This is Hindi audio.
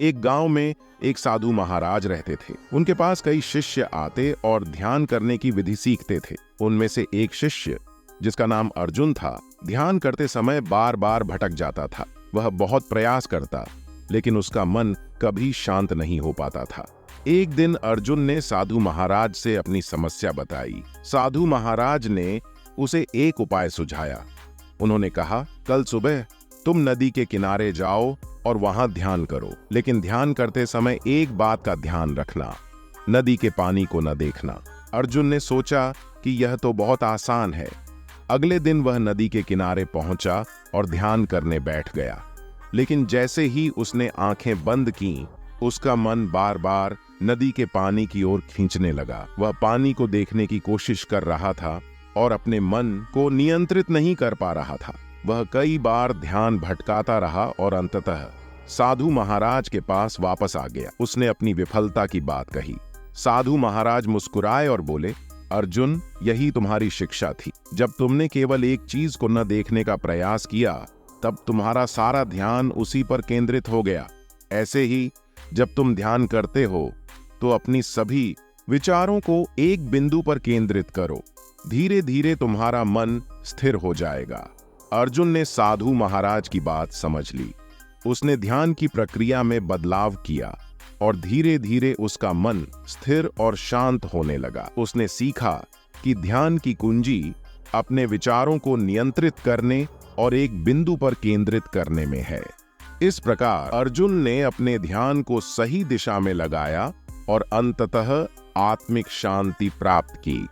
एक गांव में एक साधु महाराज रहते थे। उनके पास कई शिष्य आते और ध्यान करने की विधि सीखते थे। उनमें से एक शिष्य, जिसका नाम अर्जुन था, ध्यान करते समय बार बार भटक जाता था। वह बहुत प्रयास करता, लेकिन उसका मन कभी शांत नहीं हो पाता था। एक दिन अर्जुन ने साधु महाराज से अपनी समस्या बताई। साधु महाराज ने उसे एक उपाय सुझाया। उन्होंने कहा, कल सुबह तुम नदी के किनारे जाओ और वहां ध्यान करो, लेकिन ध्यान करते समय एक बात का ध्यान रखना, नदी के पानी को न देखना। अर्जुन ने सोचा कि यह तो बहुत आसान है। अगले दिन वह नदी के किनारे पहुंचा और ध्यान करने बैठ गया। लेकिन जैसे ही उसने आंखें बंद की, उसका मन बार बार नदी के पानी की ओर खींचने लगा। वह पानी को देखने की कोशिश कर रहा था और अपने मन को नियंत्रित नहीं कर पा रहा था। वह कई बार ध्यान भटकाता रहा और अंततः साधु महाराज के पास वापस आ गया। उसने अपनी विफलता की बात कही। साधु महाराज मुस्कुराए और बोले, अर्जुन, यही तुम्हारी शिक्षा थी। जब तुमने केवल एक चीज को न देखने का प्रयास किया, तब तुम्हारा सारा ध्यान उसी पर केंद्रित हो गया। ऐसे ही जब तुम ध्यान करते हो तो अपनी सभी विचारों को एक बिंदु पर केंद्रित करो। धीरे धीरे तुम्हारा मन स्थिर हो जाएगा। अर्जुन ने साधु महाराज की बात समझ ली। उसने ध्यान की प्रक्रिया में बदलाव किया और धीरे धीरे उसका मन स्थिर और शांत होने लगा। उसने सीखा कि ध्यान की कुंजी अपने विचारों को नियंत्रित करने और एक बिंदु पर केंद्रित करने में है। इस प्रकार अर्जुन ने अपने ध्यान को सही दिशा में लगाया और अंततः आत्मिक शांति प्राप्त की।